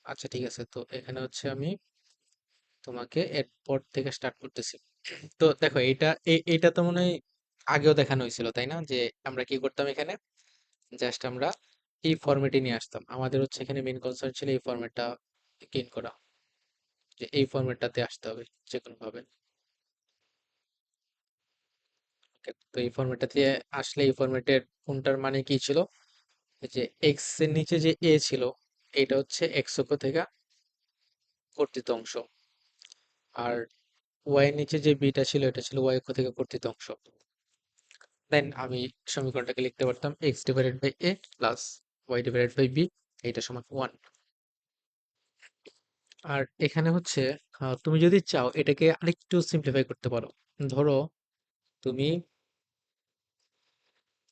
আচ্ছা ঠিক আছে, তো এখানে হচ্ছে আমি তোমাকে এরপর থেকে স্টার্ট করতেছি। তো দেখো এইটা তো মনে হয় আগেও দেখানো হয়েছিল, তাই না? যে আমরা কি করতাম এখানে, জাস্ট আমরা এই ফরম্যাটে নিয়ে আসতাম। আমাদের হচ্ছে এখানে মেইন কনসার্ন ছিল এই ফরম্যাটটা গেইন করা, যে এই ফরম্যাটটাতে আসতে হবে যে কোনো ভাবে। Okay, তো এই ফরম্যাটটাতে আসলে এই ফরম্যাটের কোনটার মানে কি ছিল, এই যে এক্স এর নিচে যে এ ছিল, এটা হচ্ছে এক্স অক্ষ থেকে কর্তৃত অংশ, আর ওয়াই এর নিচে যে বিটা ছিল এটা ছিল ওয়াই অক্ষ থেকে কর্তৃত অংশ। দেন আমি সমীকরণটাকে লিখতে পারতাম x divided by a plus y divided by b, এইটা সমান 1। আর এখানে হচ্ছে তুমি যদি চাও এটাকে আরেকটু সিম্পলিফাই করতে পারো। ধরো তুমি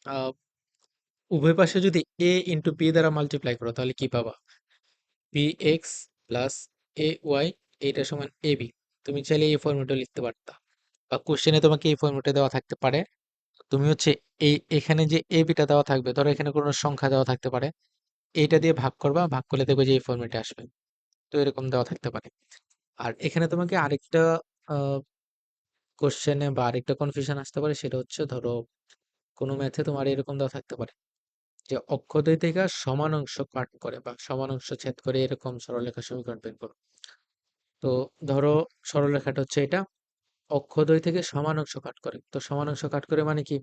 আহ, উভয় পাশে যদি এ ইন্টু বি দ্বারা মাল্টিপ্লাই করো তাহলে কি পাবা? B x plus A Y, এইটা সমান এ বি। তুমি চাইলে এই ফর্মুলাটা লিখতে পারতা, বা কোশ্চেনে তোমাকে এই ফর্মুলাটা দেওয়া থাকতে পারে। তুমি হচ্ছে এই এখানে যে এ বিটা দেওয়া থাকবে, ধরো এখানে কোনো সংখ্যা দেওয়া থাকতে পারে, এইটা দিয়ে ভাগ করবা, ভাগ করলে দেখবে যে এই ফর্মেটে আসবে। তো এরকম দেওয়া থাকতে পারে। আর এখানে তোমাকে আরেকটা কোশ্চেনে বা আরেকটা কনফিউশন আসতে পারে, সেটা হচ্ছে ধরো কোনো ম্যাথে তোমার এরকম দেওয়া থাকতে পারে যে অক্ষদ্বয় থেকে সমান অংশ কাট করে বা সমান অংশ ছেদ করে এরকম সরলরেখা সমীকরণ বের করো। তো ধরো সরলরেখাটা হচ্ছে এটা, অক্ষদ্বয় থেকে সমান অংশ কাট করে। তো সমান অংশ কাট করে মানে কি,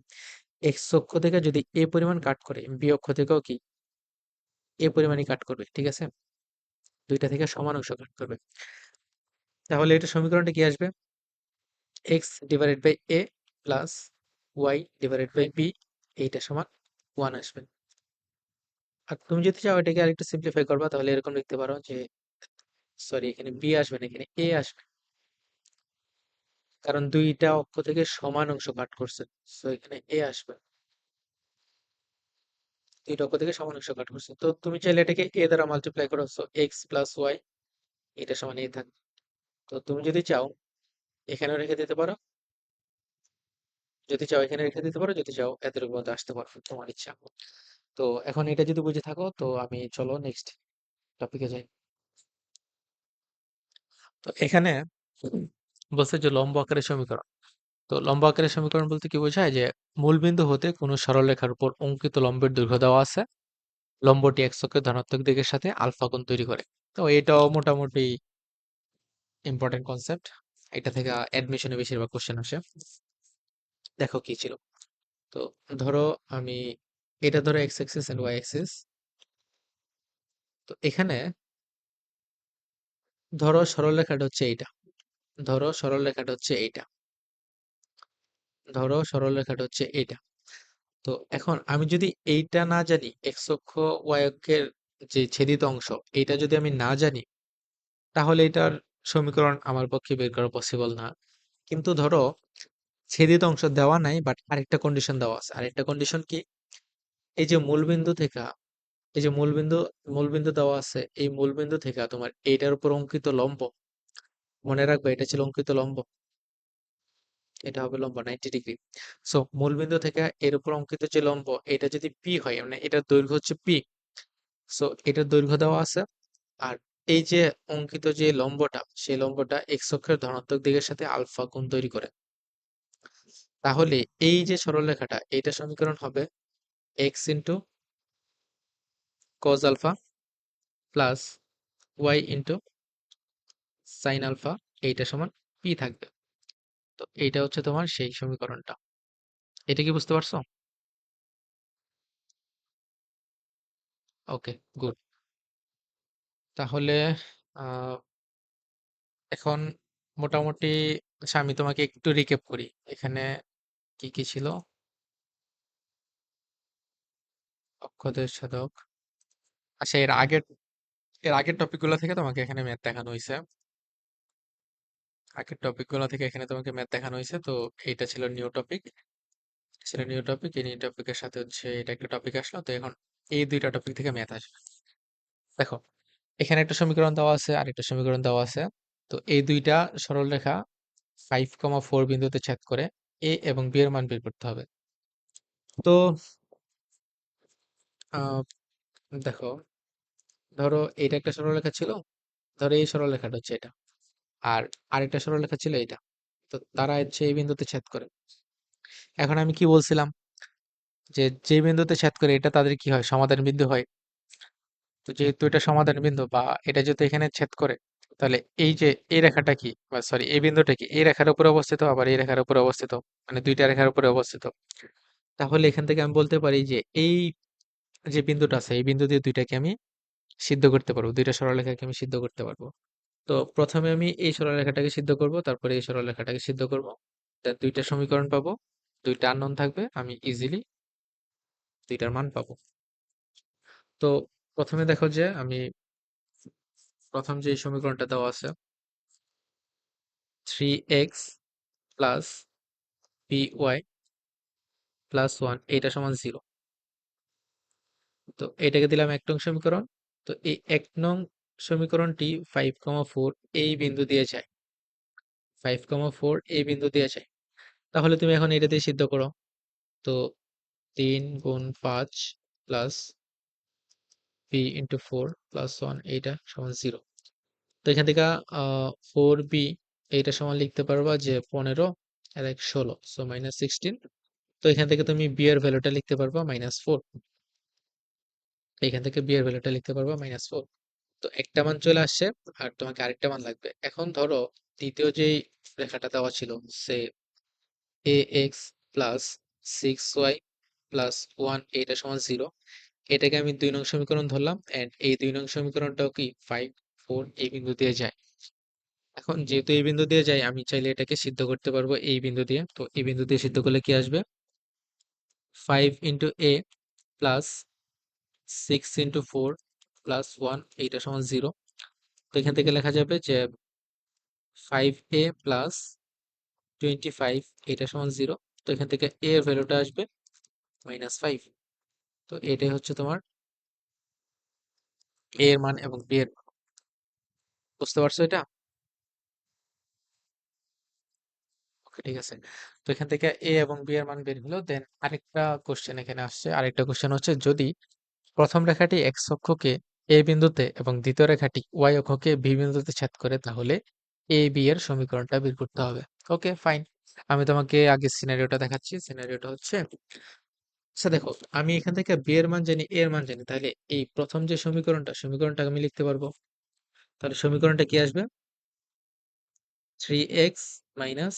এক্স অক্ষ থেকে যদি এ পরিমাণ কাট করে, বি অক্ষ থেকেও কি এ পরিমাণই কাট করবে, ঠিক আছে? দুইটা থেকে সমান অংশ কাট করবে। তাহলে এটা সমীকরণটা কি আসবে? X divided by a plus y divided by b, এইটা সমান 1 আসবে। আর তুমি যদি চাও এটাকে আরেকটু সিম্পলিফাই করবা, তাহলে এরকম লিখতে পারো যে, সরি এখানে বি আসবে না, এখানে এ আসবে, কারণ দুইটা অক্ষ থেকে সমান অংশ কাট করছে। সো এখানে এ আসবে, দুইটা অক্ষ থেকে সমান অংশ কাট করছে। তো তুমি চাইলে এটাকে এ দ্বারা মাল্টিপ্লাই করো, সো এক্স প্লাস ওয়াই, এটা সমান এ থাকবে। তো তুমি যদি চাও এখানেও রেখে দিতে পারো, যদি চাও এখানে রেখে দিতে পারো, যদি চাও এতটুকু মধ্যে আসতে পারো, তোমার ইচ্ছা। তো এখন এটা যদি বুঝে থাকো, তো আমি চলো নেক্সট টপিকে যাই। তো এখানে বলছে যে লম্ব আকারের সমীকরণ। তো লম্ব আকারের সমীকরণ বলতে কি বোঝায়, যে মূলবিন্দু হতে কোনো সরলরেখার উপর অঙ্কিত লম্বের দৈর্ঘ্য দেওয়া আছে, লম্বটি এক্স অক্ষের ধনাত্মক দিকের সাথে আলফা কোণ তৈরি করে। তো এটাও মোটামুটি ইম্পর্টেন্ট কনসেপ্ট, এটা থেকে অ্যাডমিশনে বেশিরভাগ কোশ্চেন আসে। দেখো কি ছিল। তো ধরো আমি, এটা ধরো x axis and y axis. তো এখানে ধরো সরলরেখাটা হচ্ছে এইটা, ধরো সরলরেখাটা হচ্ছে এইটা, ধরো সরলরেখাটা হচ্ছে এইটা। তো এখন আমি যদি এইটা না জানি, এক্স অক্ষ ওয়াই অক্ষের যে ছেদিত অংশ, এইটা যদি আমি না জানি, তাহলে এটার সমীকরণ আমার পক্ষে বের করা পসিবল না। কিন্তু ধরো ছেদিত অংশ দেওয়া নাই, বাট আরেকটা কন্ডিশন দেওয়া আছে। আরেকটা কন্ডিশন কি, এই যে মূলবিন্দু থেকে, এই যে মূলবিন্দু দেওয়া আছে, এই মূলবিন্দু থেকে তোমার এইটার উপর অঙ্কিত লম্ব, মনে রাখবে এটা ছিল অঙ্কিত লম্ব, এটা হবে লম্ব 90 ডিগ্রি। সো মূলবিন্দু থেকে এর উপর অঙ্কিত যে লম্ব, এটা যদি পি হয়, মানে এটার দৈর্ঘ্য হচ্ছে পি, সো এটার দৈর্ঘ্য দেওয়া আছে। আর এই যে অঙ্কিত যে লম্বটা, সেই লম্বটা এক্স অক্ষের ধনাত্মক দিকের সাথে আলফা কোণ তৈরি করে। তাহলে এই যে সরলরেখাটা, এইটা সমীকরণ হবে x into cos alpha plus y into sin alpha, এইটা সমান পি থাকবে। তো এইটা হচ্ছে তোমার সেই সমীকরণটা। এটা কি বুঝতে পারছো? ওকে, গুড। তাহলে আহ, এখন মোটামুটি, আচ্ছা আমি তোমাকে একটু রিক্যাপ করি এখানে কি কি ছিল। অক্ষদের সাধক, আচ্ছা এর আগের টপিকগুলো থেকে তোমাকে এখানে ম্যাথ দেখানো হয়েছে। আগের টপিকগুলো থেকে এখানে তোমাকে ম্যাথ দেখানো হয়েছে। তো এইটা ছিল নিউ টপিক, এই নিউ টপিকের সাথে হচ্ছে এটা একটা টপিক আসলো। তো এখন এই দুইটা টপিক থেকে ম্যাথ আসবে। দেখো এখানে একটা সমীকরণ দেওয়া আছে আর একটা সমীকরণ দেওয়া আছে। তো এই দুইটা সরলরেখা 5,4 বিন্দুতে ছেদ করে এ এবং বি এর মান বের করতে হবে। তো আহ, দেখো ধরো এটা একটা সরলরেখা ছিল, ধরো এই সরলরেখাটা হচ্ছে এটা, আর আরেকটা সরলরেখা ছিল এটা। তো তারা হচ্ছে এই বিন্দুতে ছেদ করে। এখন আমি কি বলছিলাম, যে যে বিন্দুতে ছেদ করে এটা তাদের কি হয়, সমাধান বিন্দু হয়। তো যেহেতু এটা সমাধান বিন্দু বা এটা যেহেতু এখানে ছেদ করে, তাহলে এই যে এই রেখাটা কি, বা সরি এই বিন্দুটা কি এই রেখার উপরে অবস্থিত, আবার এই রেখার উপরে অবস্থিত, মানে দুইটা রেখার উপরে অবস্থিত। তাহলে এখান থেকে আমি বলতে পারি যে এই যে বিন্দুটা আছে এই বিন্দু দিয়ে দুইটাকে আমি সিদ্ধ করতে পারবো, দুইটা সরলরেখাকে আমি সিদ্ধ করতে পারবো। তো প্রথমে আমি এই সরলরেখাটাকে সিদ্ধ করব, তারপরে এই সরলরেখাটাকে সিদ্ধ করব, দেন দুইটা সমীকরণ পাবো, দুইটা আননোন থাকবে, আমি ইজিলি দুইটার মান পাবো। তো প্রথমে দেখো যে আমি প্রথম যে সমীকরণটা দেওয়া আছে, 3x প্লাস by প্লাস 1 এটা সমান 0। তো এটাকে দিলাম 1 নং সমীকরণ। তো এই 1 নং সমীকরণটি 5,4 এই বিন্দু দিয়ে যায়, 5,4 এই বিন্দু দিয়ে যায়। তাহলে তুমি এখন এটা দিয়ে সিদ্ধ করো। তো 3 × 5 প্লাস b/4 প্লাস 1 এইটা সমান 0। তো এখান থেকে 4b এইটা সমান লিখতে পারবা যে 15 আর 1 16, সো -16। তো এখান থেকে তুমি b এর ভ্যালুটা লিখতে পারবা -4। এখান থেকে b এর ভ্যালুটা লিখতে পারবা -4। তো একটা মান চলে আসছে, আর তোমাকে আরেকটা মান লাগবে। এখন ধরো দ্বিতীয় যেই রেখাটা দেওয়া ছিল, সে ax প্লাস 6y প্লাস 1 এইটা সমান 0, এটাকে আমি 2 নং সমীকরণ ধরলাম, এন্ড এই 2 নং সমীকরণটাও কি 5, 4 এই বিন্দু দিয়ে যায়। এখন যেহেতু এই বিন্দু দিয়ে যায়, আমি চাইলে এটাকে সিদ্ধ করতে পারবো এই বিন্দু দিয়ে। তো এই বিন্দু দিয়ে সিদ্ধ করলে কি আসবে, 5 × a প্লাস 6 × 4 প্লাস 1 এইটা সমান 0। তো এখান থেকে লেখা যাবে যে 5a প্লাস 25 এটা সমান 0। তো এখান থেকে a এর ভ্যালুটা আসবে -5। তো এটাই হচ্ছে তোমার a এর মান এবং b এর মান। বুঝতে পারছো এটা? ওকে, ঠিক আছে। তো এখান থেকে a এবং b এর মান বের হলো। দেন আরেকটা কোশ্চেন এখানে আসছে, আরেকটা কোশ্চেন হচ্ছে, যদি প্রথম রেখাটি x অক্ষকে a বিন্দুতে এবং দ্বিতীয় রেখাটি y অক্ষকে b বিন্দুতে ছেদ করে, তাহলে a b এর সমীকরণটা বের করতে হবে। ওকে, ফাইন। আমি তোমাকে আগে সিনারিওটা দেখাচ্ছি। সিনারিওটা হচ্ছে, আচ্ছা দেখো, আমি এখান থেকে b এর মান জানি, a এর মান জানি, তাহলে এই প্রথম যে সমীকরণটা আমি লিখতে পারবো। তাহলে সমীকরণটা কি আসবে, 3x মাইনাস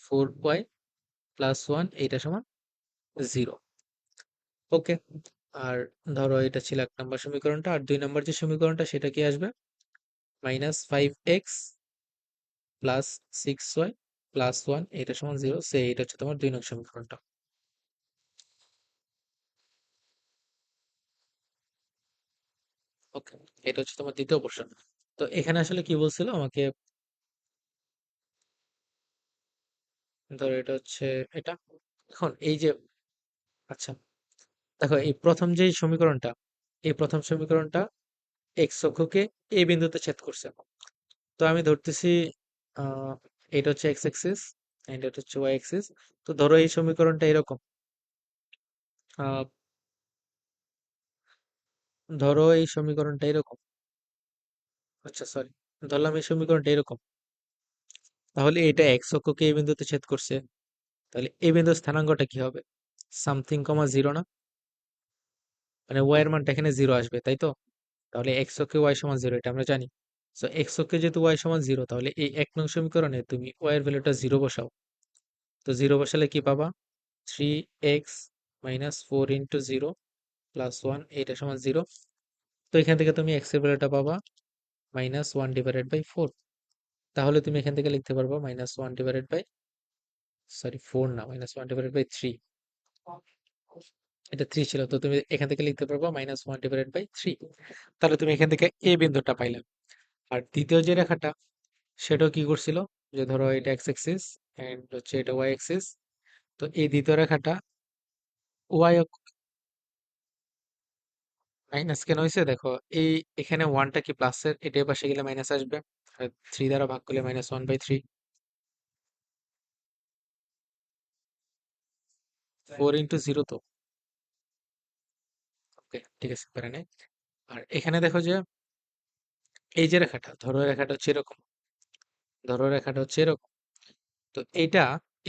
4y প্লাস 1 এইটা সমান 0। ওকে। আর ধরো এটা ছিল 1 নম্বর সমীকরণটা, আর 2 নম্বর যে সমীকরণটা সেটা কি আসবে, -5x প্লাস 6y প্লাস 1 এটা সমান 0। এটা হচ্ছে তোমার 2 নং সমীকরণটা। ওকে, এটা হচ্ছে তোমার দ্বিতীয় পোর্শন। তো এখানে আসলে কি বলছিল আমাকে, ধরো এটা হচ্ছে এটা। এখন এই যে, আচ্ছা দেখো, এই প্রথম যে সমীকরণটা, এই প্রথম সমীকরণটা এক্স অক্ষকে এই বিন্দুতে ছেদ করছে। তো আমি ধরতেছি আহ এটা হচ্ছে এক্স এক্সিস এন্ড এটা হচ্ছে ওয়াই এক্সিস। তো ধরো এই সমীকরণটা এরকম, আহ ধরো এই সমীকরণটা এরকম, আচ্ছা সরি, ধরলাম এই সমীকরণটা এরকম। তাহলে এটা এক্স অক্ষকে এই বিন্দুতে ছেদ করছে, তাহলে এই বিন্দুর স্থানাঙ্কটা কি হবে, সামথিং কমা জিরো না, মানে ওয়াই এর মানটা এখানে জিরো আসবে, তাই তো? তাহলে এক্স অক্ষে ওয়াই সমান জিরো, এটা আমরা জানি। সো এক্স অক্ষে যেহেতু ওয়াই সমান জিরো, তাহলে এই 1 নং সমীকরণে তুমি ওয়াই এর ভ্যালুটা জিরো বসাও। তো জিরো বসালে কি পাবা, 3x মাইনাস 4 × 0 প্লাস 1 এটা সমান 0। তো এখান থেকে তুমি এক্স এর ভ্যালুটা পাবা -1/4। তাহলে তুমি এখান থেকে লিখতে পারবা সরি 4 না, -1/3। এটা 3 ছিল, তো তুমি এখান থেকে লিখতে পারবা -1/3। তাহলে তুমি এখান থেকে এ বিন্দুটা পাইলে। আর দ্বিতীয় যে রেখাটা, সেটাও কি করছিল, যে ধরো এটা এক্স এক্সিস এন্ড হচ্ছে এটা ওয়াই এক্সিস। তো এই দ্বিতীয় রেখাটা ওয়াই মাইনাস কেন হয়েছে দেখো, এই এখানে ওয়ানটা কি প্লাসের, এটার পাশে গেলে মাইনাস আসবে, আর 3 দ্বারা ভাগ করলে -1/3। 4 × 0 তো। ওকে, ঠিক আছে, প্যারা নাই। আর এখানে দেখো যে এই যে রেখাটা, ধরো রেখাটা হচ্ছে এরকম, ধরো রেখাটা হচ্ছে এরকম। তো এটা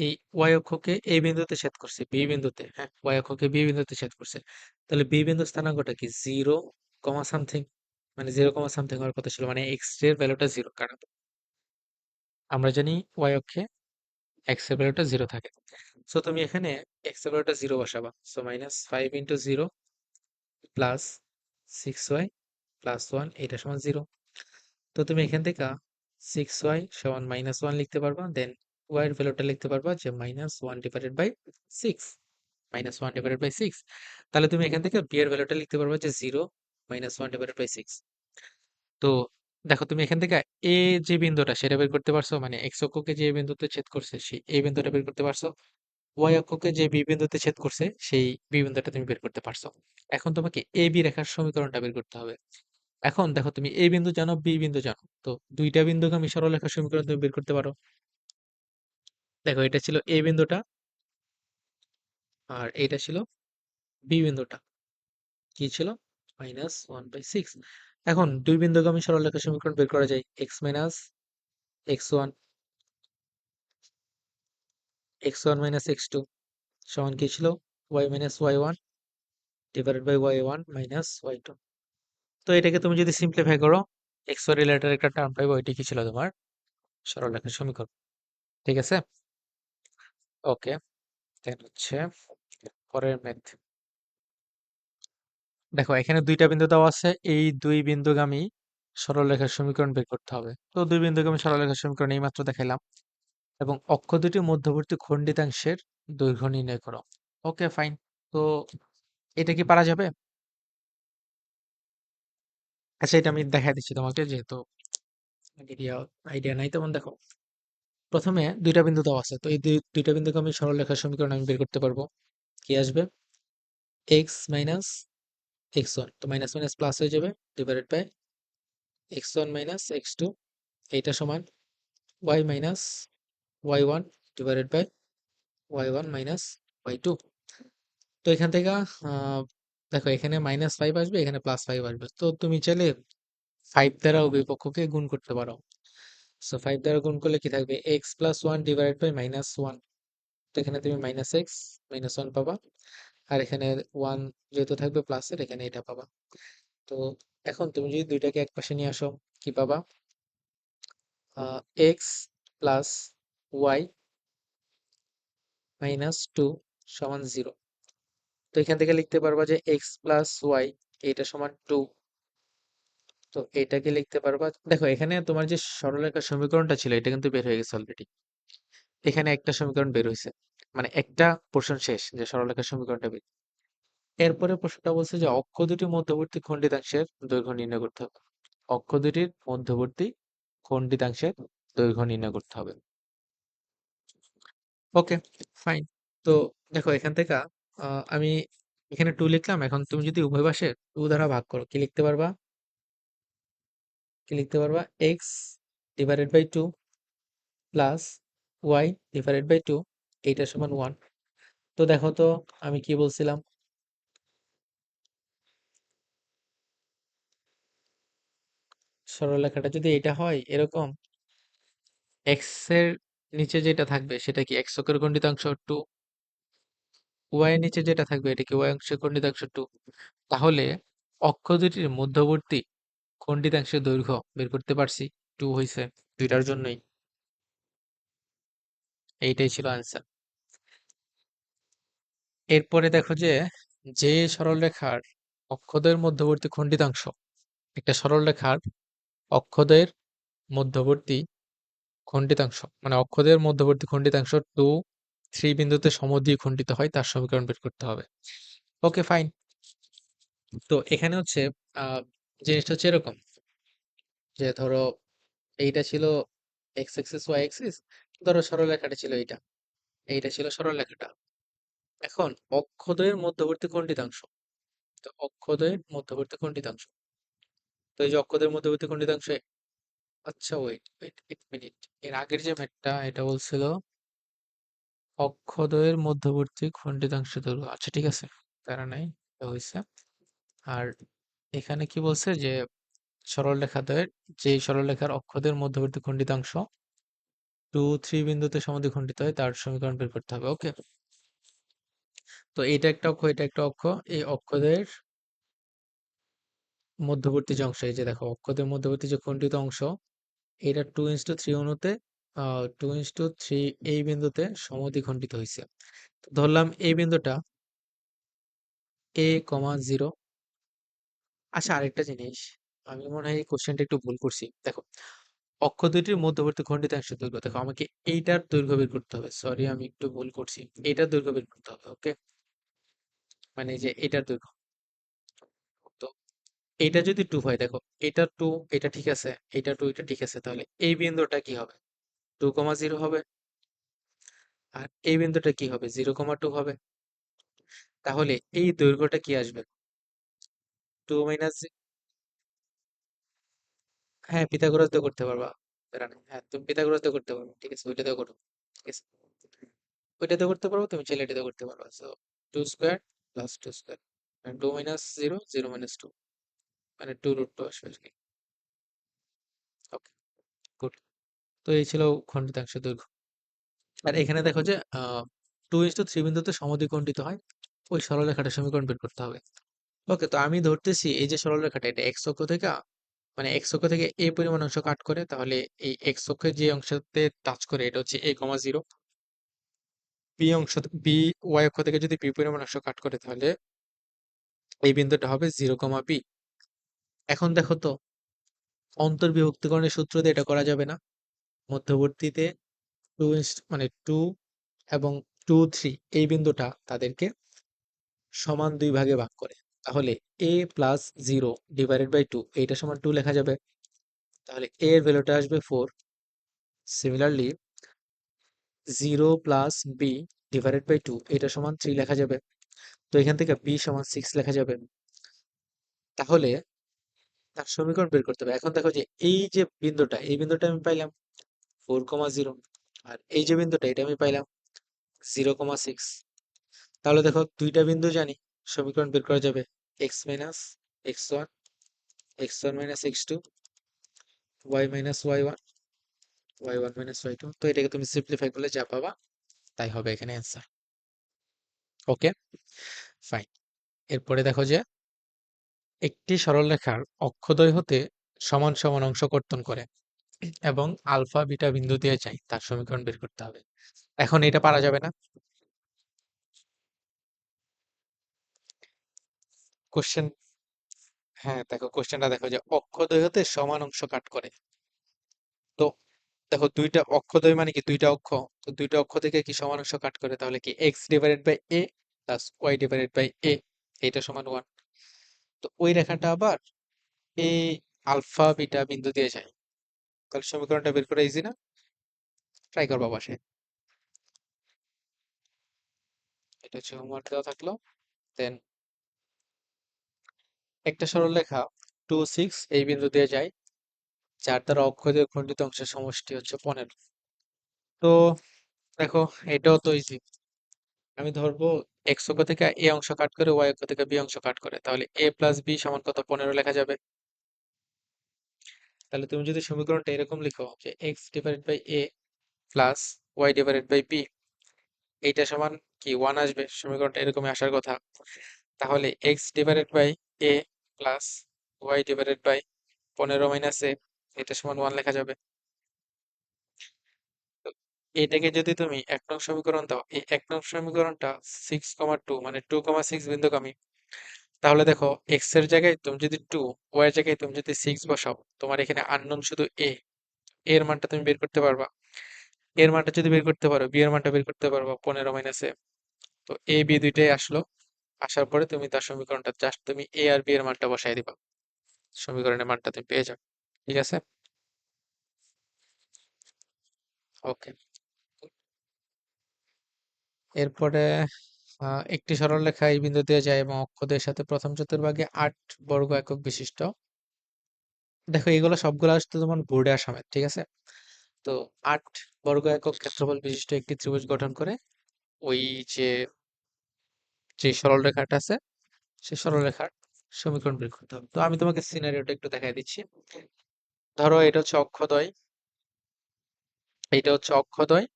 এই ওয়াই অক্ষকে এই বিন্দুতে ছেদ করছে, বি বিন্দুতে, হ্যাঁ, ওয়াই অক্ষকে বি বিন্দুতে ছেদ করছে। তাহলে বি বিন্দুর স্থানাঙ্কটা কি, 0, সামথিং, মানে 0, সামথিং হওয়ার কথা ছিল, মানে এক্স এর ভ্যালুটা 0, কারণ আমরা জানি ওয়াই অক্ষে এক্স এর ভ্যালুটা 0 থাকে। সো তুমি এখানে এক্স এর ভ্যালুটা 0 বসাবা। সো -5 × 0 প্লাস 6y প্লাস 1, এটা সমান 0। তো তুমি এখান থেকে 6y সমান -1 লিখতে পারবা, দেন y এর ভ্যালুটা লিখতে পারবা যে -1/6, -1/6। তাহলে তুমি এখান থেকে b এর ভ্যালুটা লিখতে পারবা যে 0 -1/6। তো দেখো তুমি এখান থেকে এ যে বিন্দুটা সেটা বের করতে পারছো, মানে এক্স অক্ষকে যে বিন্দুতে ছেদ করছে সেই এই বিন্দুটা বের করতে পারছো। ওয়াই অক্ষকে যে বি বিন্দুতে ছেদ করছে সেই বি বিন্দুটা তুমি বের করতে পারছো। এখন তোমাকে এ বি রেখার সমীকরণটা বের করতে হবে। এখন দেখো তুমি এ বিন্দু জানো, বি বিন্দু জানো, তো দুইটা বিন্দুগামী সরলরেখার সমীকরণ তুমি বের করতে পারো। দেখো এটা ছিল এ বিন্দুটা, আর এটা ছিল বি বিন্দুটা, কি ছিল, -1/6। এখন দুই বিন্দুগামী সরলরেখার সমীকরণ বের করা যায়, x - x1 সমান কি ছিল, y - y1/y1 - y2। তো এটাকে তুমি যদি সিম্পলিফাই করো, এক্স ওয়াই রিলেটেড একটা টার্ম পাইবো, এটি কি ছিল তোমার সরলরেখার সমীকরণ। ঠিক আছে, ওকে। দেন হচ্ছে পরের ম্যাথ। দেখো এখানে দুইটা বিন্দু দেওয়া আছে, এই দুই বিন্দুগামী সরলরেখার সমীকরণ বের করতে হবে। তো দুই বিন্দুগামী সরলরেখার সমীকরণ এইমাত্র দেখাইলাম। এবং অক্ষ দুটির মধ্যবর্তী খণ্ডিতাংশের দৈর্ঘ্য নির্ণয় করো। Okay fine. তো এটা কি পারা যাবে? আচ্ছা, এটা আমি দেখা দিচ্ছি তোমাকে, যেহেতু আইডিয়া আইডিয়া নাই তেমন। দেখো প্রথমে দুইটা বিন্দু দেওয়া আছে, তো এই দুইটা বিন্দুকে আমি সরলরেখার সমীকরণ আমি বের করতে পারবো। কি আসবে, x - x1, তো মাইনাস মাইনাস প্লাস হয়ে যাবে, ডিভাইডেড বাই x1 - x2, এইটা সমান y - y1 divided by y1 - y2। তো এখান থেকে দেখো এখানে -5 আসবে, এখানে +5 আসবে। তো তুমি চাইলে 5 দ্বারা উভয় পক্ষকে গুণ করতে পারো। সো 5 দ্বারা গুণ করলে কি থাকবে, x+1 ডিভাইডেড বাই -1। তো এখানে তুমি -x - 1 পাবা, আর এখানে 1 যেহেতু থাকবে প্লাসের, এখানে এটা পাবা। তো এখন তুমি যদি দুইটাকে এক পাশে নিয়ে আসো, কি পাবা, x + y - 2 সমান 0। তো এখান থেকে লিখতে পারবা যে x+y এটা সমান 2। তো এটাকে লিখতে পারবা, দেখো এখানে তোমার যে সরলরেখার সমীকরণটা ছিল এটা কিন্তু বের হয়ে গেছে অলরেডি। এখানে একটা সমীকরণ বের হয়েছে, মানে একটা পোর্শন শেষ, যে সরলরেখার সমীকরণটা বের। এরপরে প্রশ্নটা বলছে যে অক্ষ দুটির মধ্যবর্তী খণ্ডিতাংশের দৈর্ঘ্য নির্ণয় করতে হবে। অক্ষ দুটির মধ্যবর্তী খণ্ডিতাংশের দৈর্ঘ্য নির্ণয় করতে হবে। Okay fine. তো দেখো এখান থেকে আমি এখানে 2 লিখলাম। এখন তুমি যদি উভয় পাশে 2 দ্বারা ভাগ করো, কি লিখতে পারবা, x divided by 2 plus y divided by 2, এইটা সমান 1। তো দেখো তো আমি কি বলছিলাম, সরলরেখাটা যদি এটা হয় এরকম, x এর নিচে যেটা থাকবে সেটা কি x অক্ষের খণ্ডিতাংশ 2, y এর নিচে যেটা থাকবে এটা কি y অক্ষের খণ্ডিতাংশ 2। তাহলে অক্ষ দুটির মধ্যবর্তী খণ্ডিতাংশের দৈর্ঘ্য বের করতে পারছি, 2 হইছে দুইটার জন্যই। এইটাই ছিল আনসার। এরপরে দেখো যে যে সরলরেখার অক্ষদ্বয়ের মধ্যবর্তী খণ্ডিতাংশ, একটা সরলরেখার অক্ষদ্বয়ের মধ্যবর্তী খণ্ডিতাংশ, মানে অক্ষদ্বয়ের মধ্যবর্তী খণ্ডিতাংশ 2, 3 বিন্দুতে সমদ্বিখণ্ডিত হয়, তার সমীকরণ বের করতে হবে। Okay fine. তো এখানে হচ্ছে আহ জিনিসটা হচ্ছে এরকম, যে ধরো এইটা ছিল এক্স এক্সিস ওয়াই এক্সিস, ধরো সরলরেখাটা ছিল এইটা, এইটা ছিল সরলরেখাটা। এখন অক্ষদ্বয়ের মধ্যবর্তী খণ্ডিতাংশ, তো অক্ষদ্বয়ের মধ্যবর্তী খণ্ডিতাংশ, তো এই যে অক্ষদ্বয়ের মধ্যবর্তী খণ্ডিতাংশে, আচ্ছা ওয়েট ওয়েট 1 মিনিট, এর আগের যে ম্যাথটা এটা বলছিল অক্ষদ্বয়ের মধ্যবর্তী খণ্ডিতাংশ দৈর্ঘ্য। আচ্ছা ঠিক আছে, প্যারা নাই, এটা হয়েছে। আর এখানে কি বলছে যে সরলরেখাদের যে সরলরেখার অক্ষদের মধ্যবর্তী খণ্ডিতাংশ 2, 3 বিন্দুতে সমদ্বিখণ্ডিত হয় তার সমীকরণ বের করতে হবে। ওকে, তো এটা একটা অক্ষ, এটা একটা অক্ষ। এই অক্ষদের মধ্যবর্তী যে অংশ, এই যে দেখো অক্ষদের মধ্যবর্তী যে খণ্ডিত অংশ, এটা 2:3 অণুতে 2:3 এই বিন্দুতে সমদ্বিখণ্ডিত হয়েছে। তো ধরলাম এই বিন্দুটা a, 0। আচ্ছা, আরেকটা জিনিস, আমি মনে হয় এই কোশ্চেনটা একটু ভুল করছি। দেখো, অক্ষ দুইটির মধ্যবর্তী খণ্ডিতাংশের দৈর্ঘ্য, দেখো আমাকে এইটার দৈর্ঘ্য বের করতে হবে। সরি, আমি একটু ভুল করছি। এইটার দৈর্ঘ্য বের করতে হবে। ওকে, মানে এই যে এটার দৈর্ঘ্য। তো এটা যদি 2 হয়, দেখো এটা 2, এটা ঠিক আছে, এটা 2, এটা ঠিক আছে, তাহলে এই বিন্দুটা কি হবে? 2,0 হবে। আর এই বিন্দুটা কি হবে? 0,2 হবে। তাহলে এই দৈর্ঘ্যটা কি আসবে? 2 মাইনাস, হ্যাঁ পিথাগোরাস দিয়ে করতে পারবা। প্যারা নাই। হ্যাঁ তুমি পিথাগোরাস দিয়ে করতে পারবে, ঠিক আছে, ওইটাতেও করো। ঠিক আছে, ওইটাতে করতে পারবো, তুমি চাইলে এটাতে করতে পারবা। সো 2 স্কোয়ার প্লাস 2 স্কোয়ার, 2 - 0, 0 - 2, মানে 2√2 আসবে আর কি। ওকে, গুড। তো এই ছিল খণ্ডিতাংশের দৈর্ঘ্য। আর এখানে দেখো যে 2:3 বিন্দুতে সমদ্বিখণ্ডিত হয়, ওই সরলরেখাটার সমীকরণ বের করতে হবে। ওকে, তো আমি ধরতেছি এই যে সরলরেখাটা, এটা এক্স অক্ষ থেকে মানে এক্স অক্ষ থেকে এ পরিমাণ অংশ কাট করে, তাহলে এই এক্স অক্ষের যে অংশতে টাচ করে এটা হচ্ছে a, 0। বি অংশ, বি ওয়াই অক্ষ থেকে যদি বি পরিমাণ অংশ কাট করে, তাহলে এই বিন্দুটা হবে 0, বি। এখন দেখো তো, অন্তর্বিভক্তিকরণের সূত্র দিয়ে এটা করা যাবে না? মধ্যবর্তীতে মানে 2 এবং 2, 3 এই বিন্দুটা তাদেরকে সমান দুই ভাগে ভাগ করে, তাহলে a+0/2 এইটা সমান 2 লেখা যাবে। তাহলে a এর ভ্যালুটা আসবে 4। সিমিলারলি 0+b/2 এটা সমান 3 লেখা যাবে। তো এখান থেকে b সমান 6 লেখা যাবে। তাহলে তার সমীকরণ বের করতে হবে। এখন দেখো যে এই যে বিন্দুটা, এই বিন্দুটা আমি পাইলাম 4,0, আর এই যে বিন্দুটা এটা আমি পাইলাম 0,6। তাহলে দেখো দুইটা বিন্দু জানি, সমীকরণ বের করা যাবে x - x1, x1 - x2, y - y1, y1 - y2। তো এটাকে তুমি সিম্পলিফাই করলে যা পাবা তাই হবে এখানে অ্যান্সার। ওকে, ফাইন। এরপরে দেখো যে একটি সরলরেখার অক্ষদ্বয় হতে সমান সমান অংশ কর্তন করে এবং আলফা বিটা বিন্দু দিয়ে যায়, তার সমীকরণ বের করতে হবে। এখন এটা পারা যাবে না। কোশ্চেন, হ্যাঁ দেখো কোশ্চেনটা দেখো যে অক্ষদ্বয় হতে সমান অংশ কাট করে। তো দেখো দুইটা অক্ষদ্বয় মানে কি দুইটা অক্ষ, তো দুইটা অক্ষ থেকে কি সমান অংশ কাট করে, তাহলে কি x/a প্লাস y/a, এটা সমান 1। তো ওই রেখাটা আবার এই আলফা বিটা বিন্দু দিয়ে যায়, তাহলে সমীকরণটা বের করা ইজি না? ট্রাই করবা বাসায়। এটা হচ্ছে হোমওয়ার্ক দেওয়া থাকলো। দেন একটা সরলরেখা 2, 6 এই বিন্দু দিয়ে যায়, যার দ্বারা অক্ষদের খণ্ডিত অংশের সমষ্টি হচ্ছে 15। তো দেখো এটাও তো ইজি। আমি ধরবো এক্স অক্ষ থেকে এ অংশ কাট করে ওয়াই অক্ষ থেকে বি অংশ কাট করে, তাহলে a+b সমান কত? 15 লেখা যাবে। তাহলে তুমি যদি সমীকরণটা এরকম লিখো যে x/a প্লাস y/b, এইটা সমান কি 1 আসবে, সমীকরণটা এরকমই আসার কথা। তাহলে x/a প্লাস y/15 - a এটা সমান 1 লেখা যাবে। তো এটাকে যদি তুমি 1 নং সমীকরণ দাও, এই 1 নং সমীকরণটা 6,2 মানে 2,6 বিন্দুগামী। তাহলে দেখো এক্স এর জায়গায় তুমি যদি 2, ওয়াই এর জায়গায় তুমি যদি 6 বসাও, তোমার এখানে আননোন শুধু এর মানটা তুমি বের করতে পারবা। এর মানটা যদি বের করতে পারো, বি এর মানটা বের করতে পারবা 15 - a। তো এ বি দুইটাই আসলো। আসার পরে তুমি তার সমীকরণটা জাস্ট তুমি এ আর বি এর মানটা বসাই দিবা, সমীকরণের মানটা তুমি পেয়ে যাবে। ঠিক আছে, ওকে। এরপরে একটি সরলরেখা এই বিন্দু দিয়ে যায় এবং অক্ষদের সাথে প্রথম চতুর্ভাগে 8 বর্গ একক বিশিষ্ট। দেখো এগুলো সবগুলো আসতে তোমার বোর্ডে আসামে, ঠিক আছে। তো 8 বর্গ একক ক্ষেত্রফল বিশিষ্ট একটি ত্রিভুজ গঠন করে ওই যে যে সরলরেখাটা আছে, সেই সরলরেখার সমীকরণ বের করতে হবে। তো আমি তোমাকে সিনারিওটা একটু দেখাই দিচ্ছি। ধরো এটা হচ্ছে অক্ষদ্বয়, এটা হচ্ছে অক্ষদ্বয়,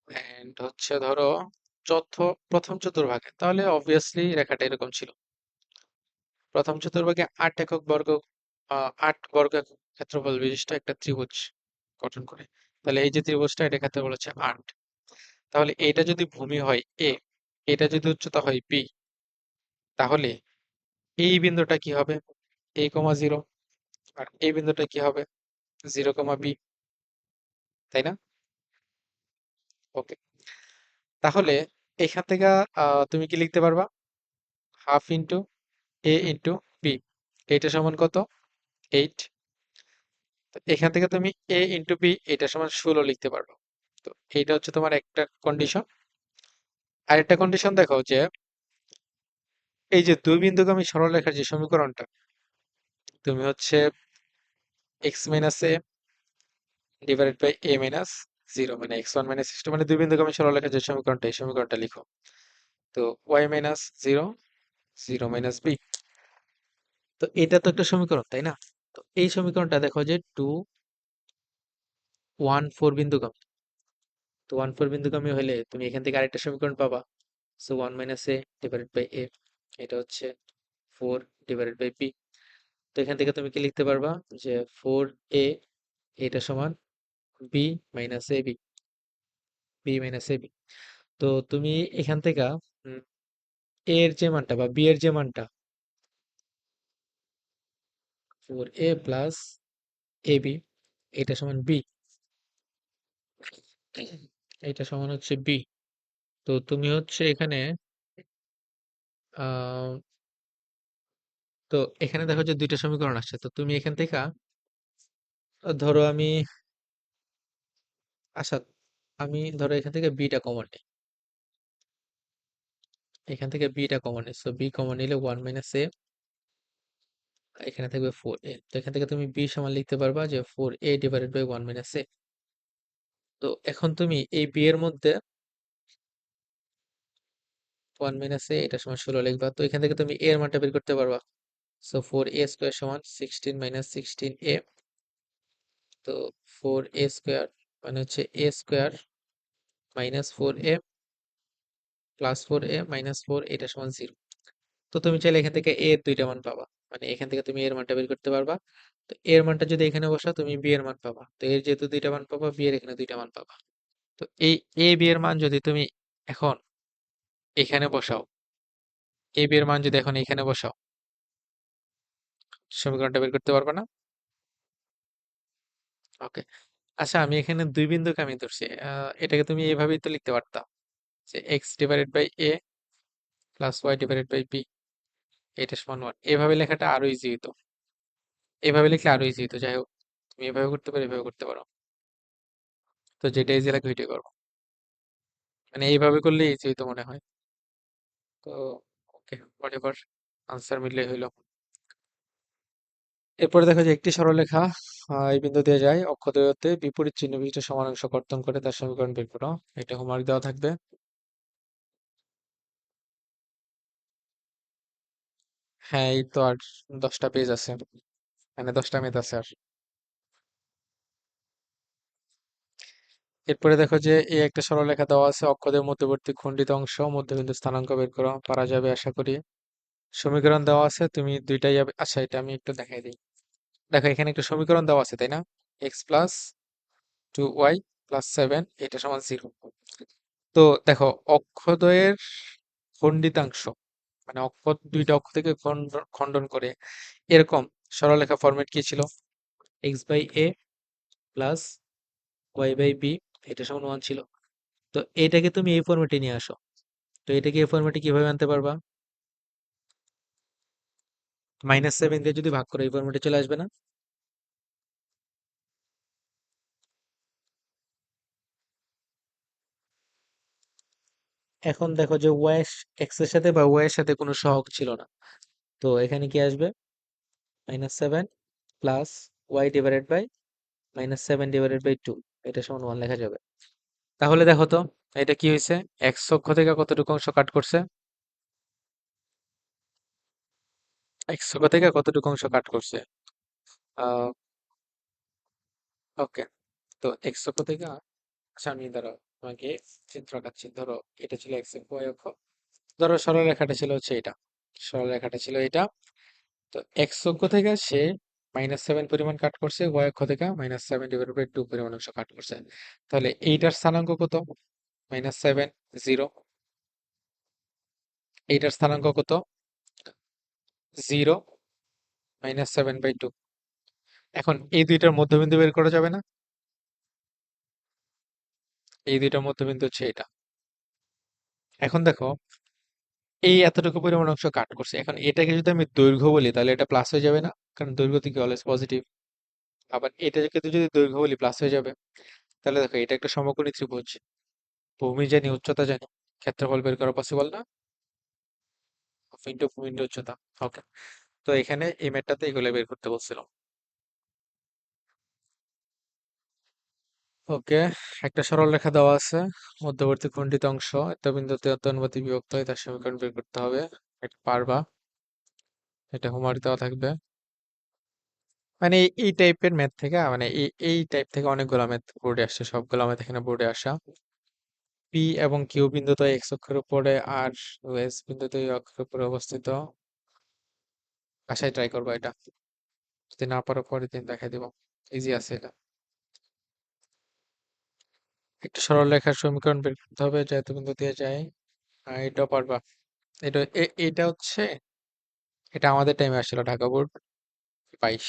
এন্ড হচ্ছে ধরো চতুর্থ প্রথম চতুর্ভাগে, তাহলে অবভিয়াসলি রেখাটা এরকম ছিল। প্রথম চতুর্ভাগে 8 একক বর্গ 8 বর্গ একক ক্ষেত্রফল বিশিষ্ট একটা ত্রিভুজ গঠন করে। তাহলে এই যে ত্রিভুজটা, এটা ক্ষেত্রফল হচ্ছে 8। তাহলে এটা যদি ভূমি হয় এ, এটা যদি উচ্চতা হয় বি, তাহলে এই বিন্দুটা কি হবে? a, 0। আর এই বিন্দুটা কি হবে? 0, b, তাই না? ওকে, তাহলে এখান থেকে তুমি কি লিখতে পারবা? হাফ ইন্টু এ ইন্টু বি, এটা সমান কত? 8। তো এখান থেকে তুমি এ ইন্টু বি এটা সমান 16 লিখতে পারবে। তো এইটা হচ্ছে তোমার একটা কন্ডিশন। আরেকটা কন্ডিশন দেখো যে এই যে দুই বিন্দুগামী সরলরেখার যে সমীকরণটা, তুমি হচ্ছে x minus a divided by a minus zero, মানে x1 মাইনাস x2, মানে দুই বিন্দুগামী সরলরেখার যে সমীকরণটা, এই সমীকরণটা লিখো। তো y minus zero, zero minus b. তো এটা তো একটা সমীকরণ, তাই না? তো এই সমীকরণটা দেখো যে 2, 1, 4 বিন্দুগামী। তো 1, 4 বিন্দুগামী হলে তুমি এখান থেকে আরেকটা সমীকরণ পাবা। So 1 minus a divided by a, এটা হচ্ছে 4 ডিভাইডেড বাই বি। তো এখান থেকে তুমি কি লিখতে পারবা? যে 4a এটা সমান B minus A B, B minus A B. তো তুমি এখান থেকে এ এর যে মানটা বা বি এর যে মানটা, 4a প্লাস এ বি, এটা সমান বি, এটা সমান হচ্ছে বি। তো তুমি হচ্ছে এখানে আহ তো এখানে দেখো যে দুইটা সমীকরণ আসছে। তো তুমি এখান থেকে ধরো আচ্ছা আমি ধরো এখান থেকে বিটা কমন নিই, এখান থেকে বিটা কমন নিই। সো বি কমন নিলে 1 মাইনাস এ, এখানে থাকবে 4a। তো এখান থেকে তুমি বি সমান লিখতে পারবা যে 4a ডিভাইডেড বাই 1 মাইনাস এ। তো এখন তুমি এই বি এর মধ্যে 1 মাইনাস এ এটা সমান 16 লিখবা। তো এখান থেকে তুমি a এর মানটা বের করতে পারবা। সো 4a স্কোয়ার সমান 16 মাইনাস 16a। তো 4a স্কোয়ার মানে হচ্ছে a square minus 4a plus 4a minus 4, এটা সমান 0। তো তুমি চাইলে এখান থেকে a এর দুইটা মান পাবা, মানে এখান থেকে তুমি a এর মানটা বের করতে পারবা। তো a এর মানটা যদি এখানে বসাও, তুমি b এর মান পাবা। তো এর যেহেতু দুইটা মান পাবা, b এর এখানে দুইটা মান পাবা। তো এই a b এর মান যদি তুমি এখন এখানে বসাও, a b এর মান যদি এখন এখানে বসাও, সমীকরণটা বের করতে পারবে না? ওকে, আচ্ছা আমি এখানে দুই বিন্দুকে আমি ধরছি, এটাকে তুমি এইভাবেই তো লিখতে পারতা যে x divided by a plus y divided by b, এটা সমান 1। এভাবে লেখাটা আরো ইজি হতো, এভাবে লিখলে আরো ইজি হতো। যাই হোক, তুমি এভাবে করতে পারো, এভাবে করতে পারো। তো যেটা ইজি লাগে ওইটাই করো, মানে এইভাবে করলে ইজি হতো মনে হয়। তো ওকে, হোয়াট এভার, আনসার মিললেই হইলো। এরপরে দেখো যে একটি সরলরেখা এই বিন্দু দিয়ে যায়, অক্ষদ্বয়তে বিপরীত চিহ্ন বিশিষ্ট সমান অংশ কর্তন করে তার সমীকরণ বের করো। এটা হোমওয়ার্ক দেওয়া থাকবে। হ্যাঁ, এই তো আর 10টা পেজ আছে, মানে 10টা ম্যাথ আছে আর। এরপরে দেখো যে এই একটা সরলরেখা দেওয়া আছে, অক্ষদের মধ্যবর্তী খণ্ডিত অংশ, মধ্যবিন্দু স্থানাঙ্ক বের করো। পারা যাবে আশা করি। সমীকরণ দেওয়া আছে, তুমি দুইটাই আচ্ছা এটা আমি একটু দেখাই দিই। দেখো এখানে একটা সমীকরণ দেওয়া আছে, তাই না? এক্স প্লাস 2y প্লাস 7 এটা সমান 0। তো দেখো অক্ষদ্বয়ের খণ্ডিতাংশ, মানে দুইটা অক্ষ থেকে খণ্ডন করে এরকম সরলরেখা ফরম্যাট কি ছিল? X by a plus y by b, এটা সমান 1 ছিল। তো এটাকে তুমি এই ফরম্যাটে নিয়ে আসো। তো এটাকে এই ফরম্যাটে কিভাবে আনতে পারবা? -7 দিয়ে যদি ভাগ করো, এই ফরম্যাটে চলে আসবে না? এখন দেখো যে ওয়াই এক্স এর সাথে বা ওয়াই এর সাথে কোনো সহগ ছিল না। তো এখানে কি আসবে? -7 plus y divided by -7 divided by 2, এটা সমান 1 লেখা যাবে। তাহলে দেখো তো এটা কি হয়েছে, এক্স অক্ষ থেকে কতটুকু অংশ কাট করছে? এক্স অক্ষ থেকে কতটুকু অংশ কাট করছে? আহ ওকে, তো এক্স অক্ষ থেকে, আচ্ছা আমি ধরো তোমাকে চিত্র আঁকাচ্ছি। ধরো এটা ছিল এক্স অক্ষ, ওয়াই অক্ষ। ধরো সরলরেখাটা ছিল হচ্ছে এটা, সরলরেখাটা ছিল এটা। তো এক্স অক্ষ থেকে সে -7 পরিমাণ কাট করছে, ওয়াই অক্ষ থেকে -7/2 পরিমাণ অংশ কাট করছে। তাহলে এইটার স্থানাঙ্ক কত? -7, 0। এইটার স্থানাঙ্ক কত? 0, -7/2। এখন এই দুইটার মধ্যবিন্দু বের করা যাবে না? এই দুইটার মধ্যবিন্দু হচ্ছে এটা। এখন দেখো, এই এতটুকু পরিমাণ অংশ কাট করছে, এখন এটাকে যদি আমি দৈর্ঘ্য বলি তাহলে এটা প্লাস হয়ে যাবে না? কারণ দৈর্ঘ্য থেকে অলওয়েজ পজিটিভ। আবার এটাকে তো যদি দৈর্ঘ্য বলি প্লাস হয়ে যাবে। তাহলে দেখো এটা একটা সমকোণী ত্রিভুজ, ভূমি জানি, উচ্চতা জানি, ক্ষেত্রফল বের করা পসিবল না? ইন্টু ভূমি ইন্টু উচ্চতা। ওকে, তো এখানে এই ম্যাথটাতে এগুলো বের করতে বলছিলাম। ওকে, একটা সরল রেখা দেওয়া আছে, মধ্যবর্তী খণ্ডিত অংশ এত বিন্দুতে এত অনুপাতে বিভক্ত হয়, তার সমীকরণ বের করতে হবে। এটা পারবা, এটা হোমওয়ার্ক দেওয়া থাকবে। মানে এই টাইপের ম্যাথ থেকে, মানে এই টাইপ থেকে অনেকগুলো ম্যাথ বোর্ডে আসছে, সবগুলো ম্যাথ এখানে বোর্ডে আসা। পি এবং কিউ বিন্দুতে এক্স অক্ষের উপরে আর এস বিন্দুতে y অক্ষের উপরে অবস্থিত। বাসায় ট্রাই করবো এটা, যদি না পারো পরের দিন দেখাই দিব। ইজি আছে এটা। একটা সরল রেখার সমীকরণ বের করতে হবে যা এত বিন্দু দিয়ে যায়। এটাও পারবা। এটা হচ্ছে, এটা আমাদের টাইমে আসছিল ঢাকা বোর্ড 22।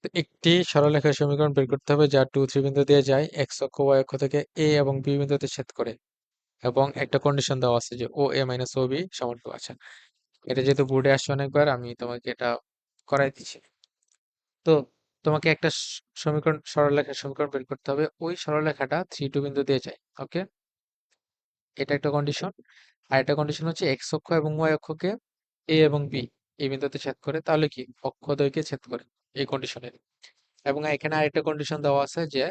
তো একটি সরলরেখার সমীকরণ বের করতে হবে যা 2, 3 বিন্দু দিয়ে যায়, এক্স অক্ষ ওয়াই অক্ষ থেকে এ এবং বি বিন্দুতে ছেদ করে, এবং একটা কন্ডিশন দেওয়া আছে যে ও এ মাইনাস ও বি সমান 2 আছে। এটা যেহেতু বোর্ডে আসছে অনেকবার, আমি তোমাকে এটা করাই দিচ্ছি। তো তোমাকে একটা সমীকরণ, সরলরেখার সমীকরণ বের করতে হবে, ওই সরলরেখাটা 3, 2 বিন্দু দিয়ে যায়। ওকে, এটা একটা কন্ডিশন। আর একটা কন্ডিশন হচ্ছে এক্স অক্ষ এবং ওয়াই অক্ষকে এ এবং বি এই বিন্দুতে ছেদ করে, তাহলে কি অক্ষদ্বয়কে ছেদ করে, এই কন্ডিশনের। এবং এখানে আরেকটা কন্ডিশন দেওয়া আছে যে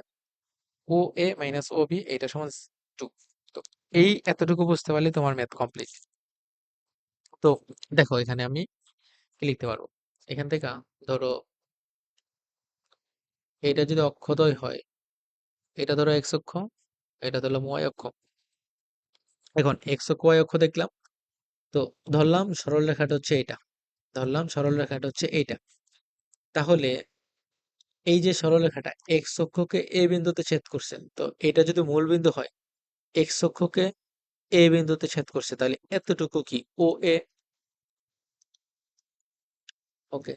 ও এ মাইনাস ও বি এটা সমান 2। তো এই এতটুকু বুঝতে পারলে তোমার ম্যাথ কমপ্লিট। তো দেখো এখানে আমি কি লিখতে পারবো, এখান থেকে ধরো এটা যদি অক্ষদ্বয় হয়, এটা ধরো এক্স অক্ষ, এটা ধরলাম ওয়াই অক্ষ। এখন এক্স অক্ষ ওয়াই অক্ষ দেখলাম, তো ধরলাম সরল রেখাটা হচ্ছে এটা, ধরলাম সরল রেখাটা হচ্ছে এইটা। তাহলে এই যে সরলরেখাটা এক্স অক্ষকে এ বিন্দুতে ছেদ করছে, তো এটা যদি মূল বিন্দু হয়, এক্স অক্ষকে এ বিন্দুতে ছেদ করছে, তাহলে এতটুকু কি ও এ। ওকে,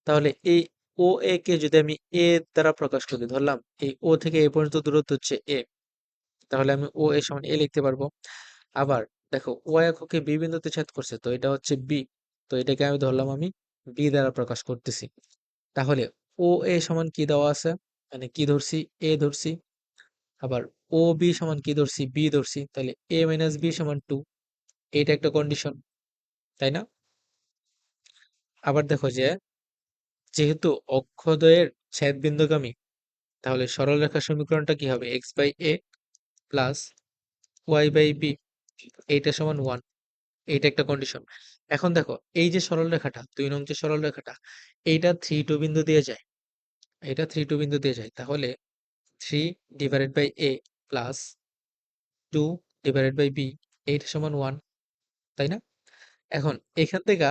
তাহলে এই ও এ কে যদি আমি এ দ্বারা প্রকাশ করি, ধরলাম এই ও থেকে এ পর্যন্ত দূরত্ব হচ্ছে এ, তাহলে আমি ও এ সমান এ লিখতে পারবো। আবার দেখো ওয়াই অক্ষকে বি বিন্দুতে ছেদ করছে, তো এটা হচ্ছে বি, তো এটাকে আমি ধরলাম আমি বি দ্বারা প্রকাশ করতেছি। তাহলে ও এ সমান কি দেওয়া আছে, মানে কি ধরছি, এ ধরছি। আবার ও বি সমান কি ধরছি, বি ধরছি, তাহলে এ মাইনাস বি সমান 2। এটা একটা কন্ডিশন, তাই না? আবার দেখো যে যেহেতু অক্ষদ্বয়ের ছেদ বিন্দুগামী, তাহলে সরলরেখার সমীকরণটা কি হবে, x by a plus y by b এইটা সমান 1। এইটা একটা কন্ডিশন। এখন দেখো এই যে সরলরেখাটা 2 নং যে সরলরেখাটা, এইটা 3, 2 বিন্দু দিয়ে যায়, এটা 3, 2 বিন্দু দিয়ে যায়, তাহলে 3/a প্লাস 2/b এইটা সমান 1, তাই না? এখন এখান থেকে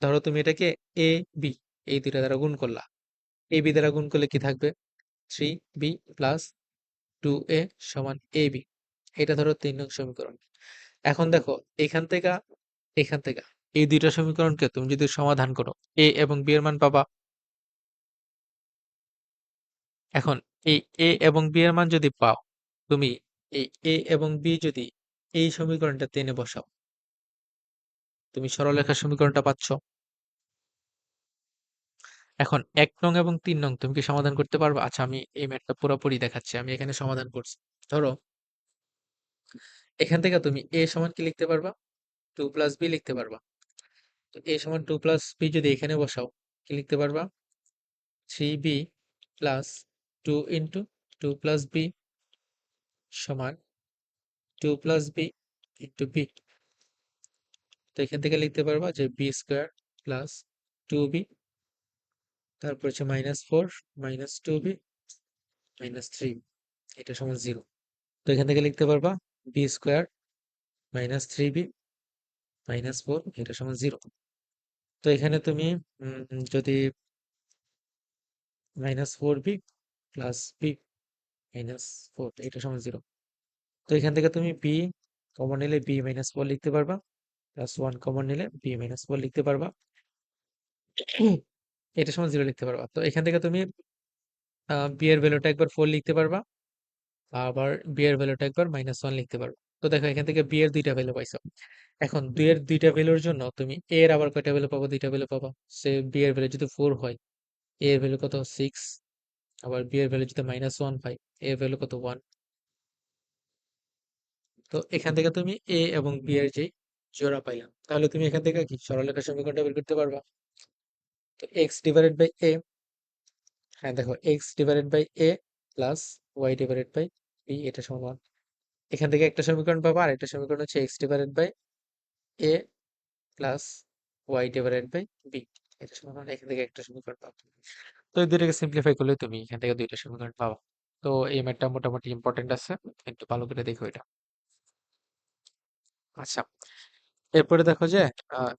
ধরো তুমি এটাকে এ বি এই দুইটা দ্বারা গুণ করলা, এ বি দ্বারা গুণ করলে কি থাকবে, 3b প্লাস 2a সমান এ বি। এটা ধরো 3 নং সমীকরণ। এখন দেখো এখান থেকে এই দুইটা সমীকরণকে তুমি যদি সমাধান করো, এ এবং বি এর মান পাবা। এখন এই এ এবং বি এর মান যদি পাও, তুমি এই এ এবং বি যদি এই সমীকরণটা টেনে বসাও, তুমি সরলরেখার সমীকরণটা পাচ্ছ। এখন 1 নং এবং 3 নং তুমি কি সমাধান করতে পারবে? আচ্ছা আমি এই ম্যাথটা পুরোপুরি দেখাচ্ছি, আমি এখানে সমাধান করছি। ধরো এখান থেকে তুমি এ সমান কি লিখতে পারবা, 2 প্লাস বি লিখতে পারবা। তো এ সমান 2 প্লাস বি যদি এখানে বসাও, কি লিখতে পারবা, 3b plus 2 into 2 plus B সমান 2 প্লাস বি ইন্টু বি। তো এখান থেকে লিখতে পারবা যে বি স্কোয়ার প্লাস 2b, তারপর হচ্ছে -4 -2b -3, এটা সমান 0। তো এখান থেকে লিখতে পারবা বি স্কোয়ার -3b -4, এটা সমান 0। তো এখানে তুমি যদি -4b প্লাস বি -4, এটা সমান 0। তো এখান থেকে তুমি বি কমন নিলে বি -4 লিখতে পারবা, প্লাস 1 কমন নিলে বি -4 লিখতে পারবা, এটা সমান 0 লিখতে পারবা। তো এখান থেকে তুমি বি এর ভ্যালুটা একবার 4 লিখতে পারবা, আবার বি এর ভ্যালুটা একবার -1 লিখতে পারবা। তো দেখো এখান থেকে বি এর দুইটা ভ্যালু পাইছো। এখন দুই এর দুইটা ভ্যালুর জন্য তুমি এ এর আবার কয়টা ভ্যালু পাবো? দুইটা ভ্যালু পাবা। সে বি এর ভ্যালু যদি 4 হয়, এ এর ভ্যালু কত? 6। আবার বি এর ভ্যালু যদি -1 পাই, এ এর ভ্যালু কত? 1। তো এখান থেকে তুমি এ এবং বি এর যে জোড়া পাইলাম, তাহলে তুমি এখান থেকে কি সরলরেখা সমীকরণটা বের করতে পারবা। তো এক্স ডিভাইডেড বাই এ, হ্যাঁ দেখো x divided by a plus y divided by b, এটা সমান 1। এখান থেকে একটা সমীকরণ পাবা, আর একটা সমীকরণ হচ্ছে x divided by a plus y divided by b, এটা সমান 1। এখান থেকে একটা সমীকরণ পাবো। তো এই দুইটাকে সিম্পলিফাই করলে তুমি এখান থেকে দুইটা সমীকরণ পাবা। তো এই ম্যাথটা মোটামুটি ইম্পর্টেন্ট আছে, একটু ভালো করে দেখো এটা। আচ্ছা, এরপরে দেখো যে আহ,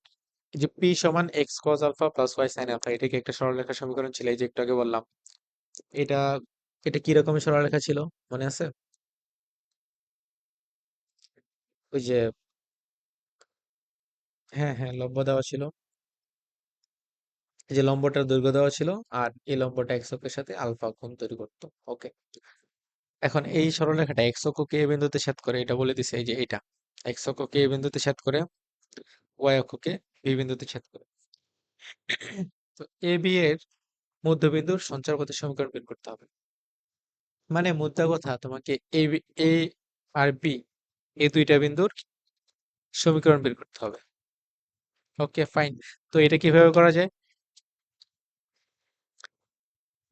এই যে পি সমান x cos alpha plus y sin alpha, এটা কি একটা সরলরেখা সমীকরণ ছিল? এই যে একটু আগে বললাম, এটা এটা কি রকমের সরলরেখা ছিল মনে আছে? ওই যে, হ্যাঁ হ্যাঁ, লম্ব দেওয়া ছিল, এই যে লম্বটার দৈর্ঘ্য দেওয়া ছিল, আর এই লম্বটা এক্স অক্ষের সাথে আলফা কোণ তৈরি করতো। ওকে, এখন এই সরলরেখাটা এক্স অক্ষকে এ বিন্দুতে ছেদ করে, এটা বলে দিছে এই যে এটা এক্স অক্ষকে এ বিন্দুতে ছেদ করে, ওয়াই অক্ষকে বি বিন্দুতে ছেদ করে। তো এ বি এর মধ্যবিন্দুর সঞ্চারপথের সমীকরণ বের করতে হবে। মানে মোদ্দা কথা, তোমাকে এ আর বি, এই দুইটা বিন্দুর সমীকরণ বের করতে হবে। Okay fine. তো এটা কিভাবে করা যায়?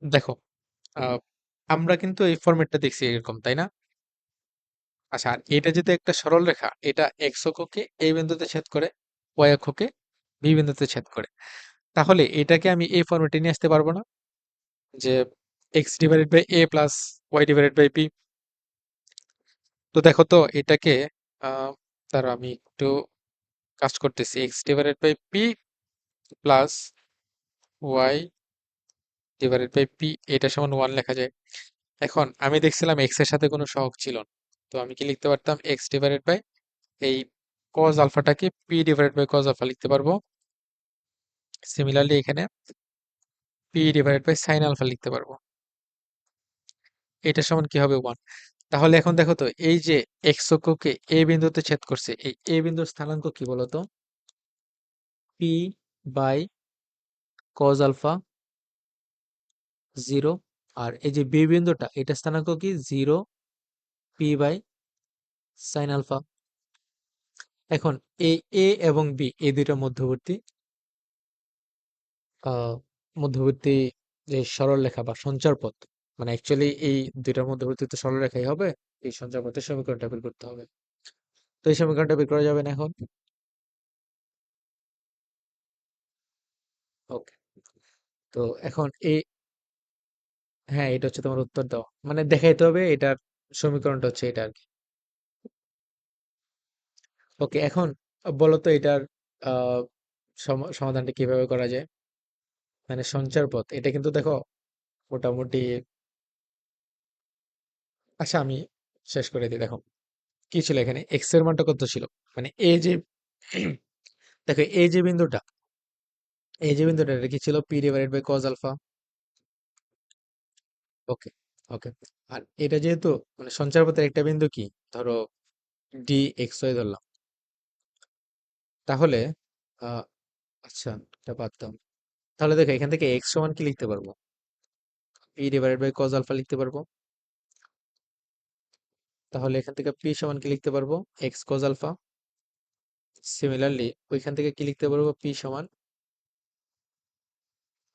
দেখো, আহ, আমরা কিন্তু এই ফরম্যাটটা দেখছি এরকম, তাই না? আচ্ছা, আর এটা যদি একটা সরল রেখা, এটা এক্স অক্ষকে এই বিন্দুতে ছেদ করে, ওয়াই অক্ষকে বি বিন্দুতে ছেদ করে, তাহলে এটাকে আমি এই ফরম্যাটে নিয়ে আসতে পারবো না? যে x divided by a plus y divided by b. তো দেখো তো এটাকে, আহ তার আমি একটু কাজ করতেছি, x divided by p plus y divided by p, এটা সমান 1 লেখা যায়। এখন আমি দেখছিলাম এক্স এর সাথে কোনো সহগ ছিল না, তো আমি কি লিখতে পারতাম? এক্স ডিভাইডেড বাই এই কজ আলফাটাকে p divided by cos alpha লিখতে পারবো। সিমিলারলি এখানে p divided by sine alpha লিখতে পারবো। এটা সমান কি হবে? 1। তাহলে এখন দেখো তো, এই যে এক্স অক্ষকে এ বিন্দুতে ছেদ করছে, এই এ বিন্দুর স্থানাঙ্ক কি বলতো? পি বাই কজ আলফা 0, আর এই যে বি বিন্দুটা, এটা স্থানাঙ্ক কি? 0 পি বাই সাইন আলফা। এখন এই এ এবং বি, এই দুইটা মধ্যবর্তী আহ মধ্যবর্তী যে সরলরেখা বা সঞ্চারপথ, মানে অ্যাকচুয়ালি এই দুইটার মধ্যবর্তী তো সরলরেখাই হবে, এই সঞ্চারপথের সমীকরণটা বের করতে হবে। তো এই সমীকরণটা বের করা যাবে না এখন। ওকে, তো এখন এই, হ্যাঁ এটা হচ্ছে তোমার উত্তর দাও, মানে দেখাইতে হবে এটার সমীকরণটা হচ্ছে এটা আর কি। ওকে, এখন বলো তো এটার আহ সমাধানটা কিভাবে করা যায়? মানে সঞ্চার পথ, এটা কিন্তু দেখো মোটামুটি, আচ্ছা আমি শেষ করে দিই। দেখো কি ছিল এখানে, এক্স এর মানটা কত ছিল, মানে এই যে দেখো এই যে বিন্দুটা এটা কি ছিল? P divided by cos alpha. Okay, okay, আর এটা যেহেতু মানে সঞ্চার পথের একটা বিন্দু কি, ধরো ডি এক্স ওয়াই ধরলাম, তাহলে আহ আচ্ছা এটা বাদ দাও। তাহলে দেখো এখান থেকে এক্স সমান কি লিখতে পারবো? P divided by cos alpha লিখতে পারবো। তাহলে এখান থেকে পি সমান কি লিখতে পারবো? X cos alpha. সিমিলারলি ওইখান থেকে কি লিখতে পারবো? পি সমান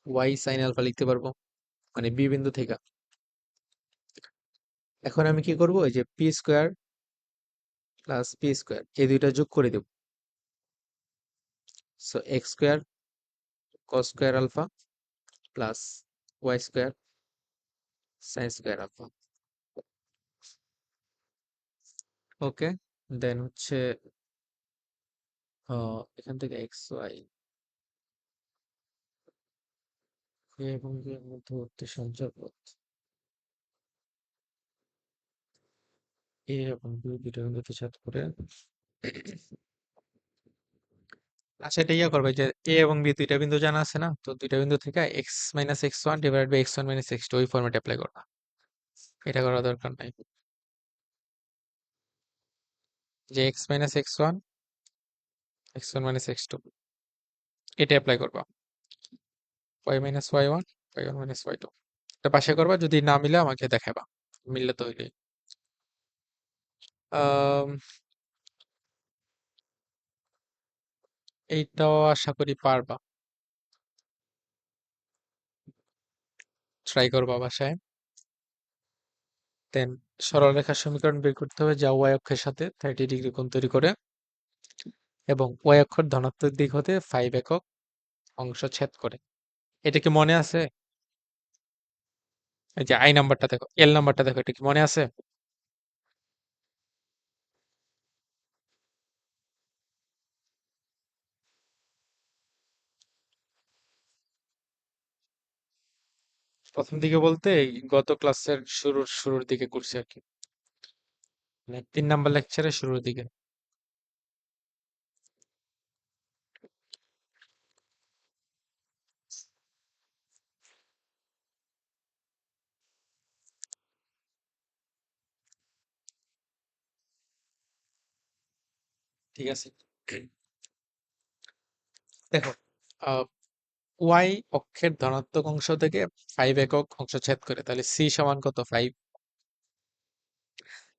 ওয়াই সাইন আলফা লিখতে পারবো, মানে বি বিন্দু থেকে। এখন আমি কি করব? এই যে p square plus p square, এই দুইটা যোগ করে দেব। So x square cos square alpha plus y square sine square alpha. Okay, then হচ্ছে এখান থেকে এক্স ওয়াই এ এবং বি এর মধ্যবর্তী সঞ্চার পথ এ এবং বি দুটো বিন্দুতে ছেদ করে। আচ্ছা, এটা ইয়া করবে যে এ এবং বি দুইটা বিন্দু জানা আছে না, তো দুইটা বিন্দু থেকে x minus x one divide by x one minus x two ওই ফর্মেট অ্যাপ্লাই করবা। এটা করার দরকার নাই। যে x minus x one minus x two এটা অ্যাপ্লাই করবা। Y minus y one minus y two এটা পাশে করবা, যদি না মিলে আমাকে দেখাবা, মিললে তো হইলেই। আম, এইটাও আশা করি পারবা, ট্রাই করবা বাসায়। দেন সরলরেখার সমীকরণ বের করতে হবে যা ওয়াই অক্ষের সাথে 30 ডিগ্রি কোণ তৈরি করে এবং ওয়াই অক্ষর ধনাত্মক দিক হতে 5 একক অংশ ছেদ করে। এটা কি মনে আছে? এই যে আই নাম্বারটা দেখো, এল নাম্বারটা দেখো, এটা কি মনে আছে? প্রথম দিকে বলতে এই গত ক্লাসের শুরুর শুরুর দিকে করছি আর কি, মানে 3 নাম্বার লেকচারের শুরুর দিকে। ঠিক আছে, দেখো ওয়াই অক্ষের ধনাত্মক অংশ থেকে 5 একক অংশ ছেদ করে, তাহলে সি সমান কত? 5।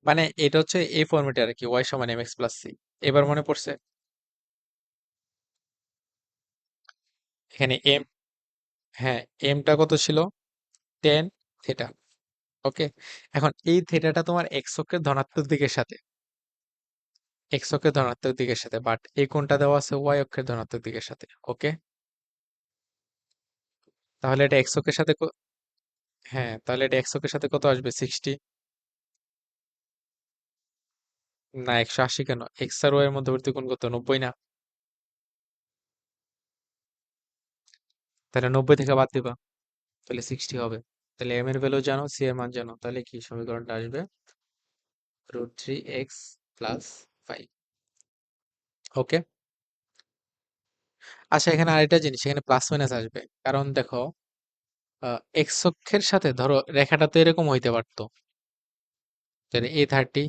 মানে এটা হচ্ছে এই ফর্মেটে আর কি, ওয়াই সমান এম এক্স প্লাস সি। এবার মনে পড়ছে? এখানে এম, হ্যাঁ, এমটা কত ছিল? 10 থিটা। ওকে, এখন এই থিটাটা তোমার এক্স অক্ষের ধনাত্মক দিকের সাথে, এক্স অক্ষের ধনাত্মক দিকের সাথে, বাট এই কোণটা দেওয়া আছে ওয়াই অক্ষের ধনাত্মক দিকের সাথে। ওকে, তাহলে এটা এক্স অক্ষের সাথে হ্যাঁ, তাহলে এটা এক্স অক্ষের সাথে কত আসবে? 60। না, 180 কেন? এক্স আর ওয়াই এর মধ্যবর্তী কোণ কত? 90 না? তাহলে 90 থেকে বাদ দিবা, তাহলে 60 হবে। তাহলে এম এর ভ্যালু জানো, সি এর মান জানো, তাহলে কি সমীকরণটা আসবে? √3x+5। ওকে, আচ্ছা, এখানে আরেকটা জিনিস, এখানে প্লাস মাইনাস আসবে, কারণ দেখো এক্স অক্ষের সাথে ধরো রেখাটা তো এরকম হইতে পারতো, তাহলে A30,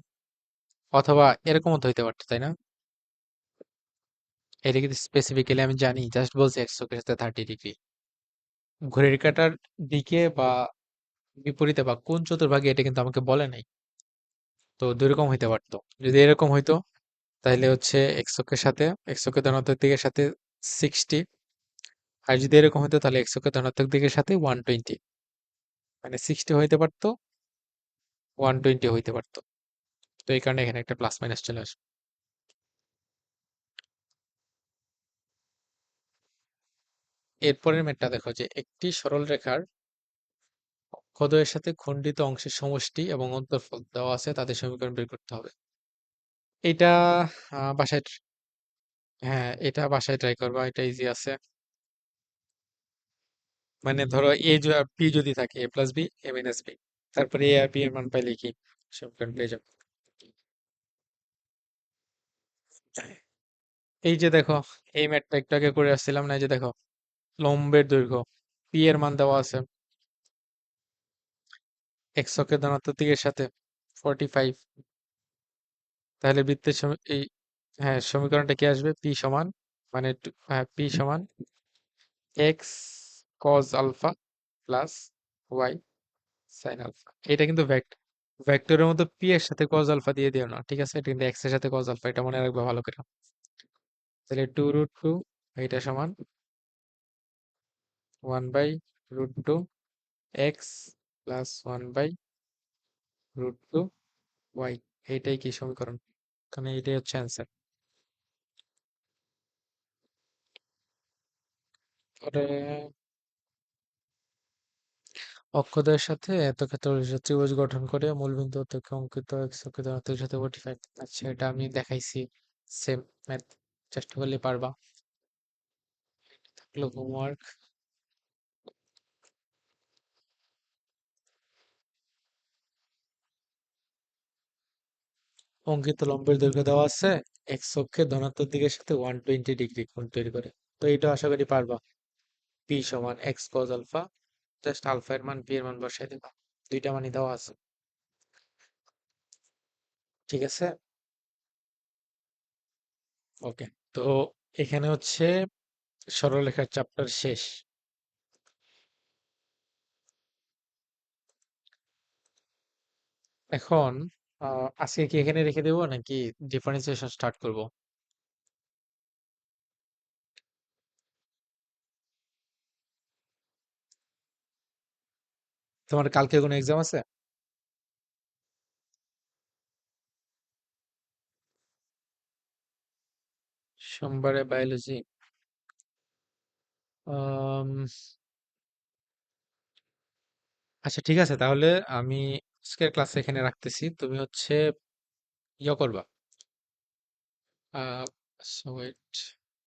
অথবা এরকমও তো হইতে পারতো, তাই না? এটা কিন্তু স্পেসিফিক্যালি আমি জানি, জাস্ট বলছি এক্স অক্ষের সাথে 30 ডিগ্রি। ঘড়ির কাঁটার দিকে বা বিপরীতে বা কোন চতুর্ভাগে এটা কিন্তু আমাকে বলে নাই। তো দুই রকম হইতে পারতো, যদি এরকম হইতো তাহলে হচ্ছে এক্স অক্ষের সাথে, এক্স অক্ষের ধনাত্মক দিকের সাথে 60, আর যদি এরকম হতো তাহলে এক্স অক্ষের ধনাত্মক দিকের সাথে 120, মানে 60 হইতে পারতো, 120 হইতে পারতো। তো এই কারণে এখানে একটা প্লাস মাইনাস চলে আসবে। এরপরের ম্যাটটা দেখো, যে একটি সরল রেখার অক্ষদ্বয়ের সাথে খণ্ডিত অংশের সমষ্টি এবং অন্তর্ফল দেওয়া আছে, তাদের সমীকরণ বের করতে হবে। এটা বাসায় হ্যাঁ, এটা বাসায় ট্রাই করবা, এটা ইজি আছে। মানে ধরো পি যদি থাকে, A+B A-B, তারপরে এ আর বি এর মান পাইলে কি সমীকরণ পেয়ে যাবো। এই যে দেখো, এই ম্যাথটা একটু আগে করে আসছিলাম না, এই যে দেখো, লম্বের দৈর্ঘ্য পি এর মান দেওয়া আছে এক্স অক্ষের ধনাত্মক দিকের সাথে 45, তাহলে বৃত্তের এই, হ্যাঁ, সমীকরণটা কি আসবে? পি সমান, মানে পি সমান x cos alpha plus y sin alpha. এটা কিন্তু ভেক্টরের মতো পি এর সাথে কজ আলফা দিয়ে দিও না, ঠিক আছে? এটা কিন্তু এক্স এর সাথে কজ আলফা, এটা মনে রাখবে ভালো করে। তাহলে 2√2 এটা সমান 1/√2 এক্স প্লাস 1/√2 ওয়াই। এইটাই কি সমীকরণ? কারণ এইটাই হচ্ছে অ্যান্সার। পরে অক্ষদের সাথে এত ক্ষেত্রে ত্রিভুজ গঠন করে মূলবিন্দু থেকে অঙ্কিত এক্স অক্ষিত অক্ষের সাথে 45। আচ্ছা, এটা আমি দেখাইছি। সেম ম্যাথ, চেষ্টা করলে পারবা। থাকলো হোমওয়ার্ক। অঙ্কিত লম্বের দৈর্ঘ্য দেওয়া আছে, এক্স অক্ষে ধনাত্মক দিকের সাথে 120 ডিগ্রি কোণ তৈরি করে। তো এটা আশা করি পারবা। পি সমান x cos alpha, just alpha এর মান পি এর মান বসাই দিবা। দুইটা মানই দেওয়া আছে। ঠিক আছে। ওকে। তো এখানে হচ্ছে সরলরেখার চ্যাপ্টার শেষ। এখন আজকে কি এখানে রেখে দেবো নাকি ডিফারেন্সিয়েশন স্টার্ট করব? তোমার কালকে কোনো এক্সাম আছে? সোমবারে বায়োলজি। আচ্ছা, ঠিক আছে তাহলে। আমি আজকের ক্লাস এখানে রাখতেছি। তুমি হচ্ছে ইয়ে করবা। আহ, so wait.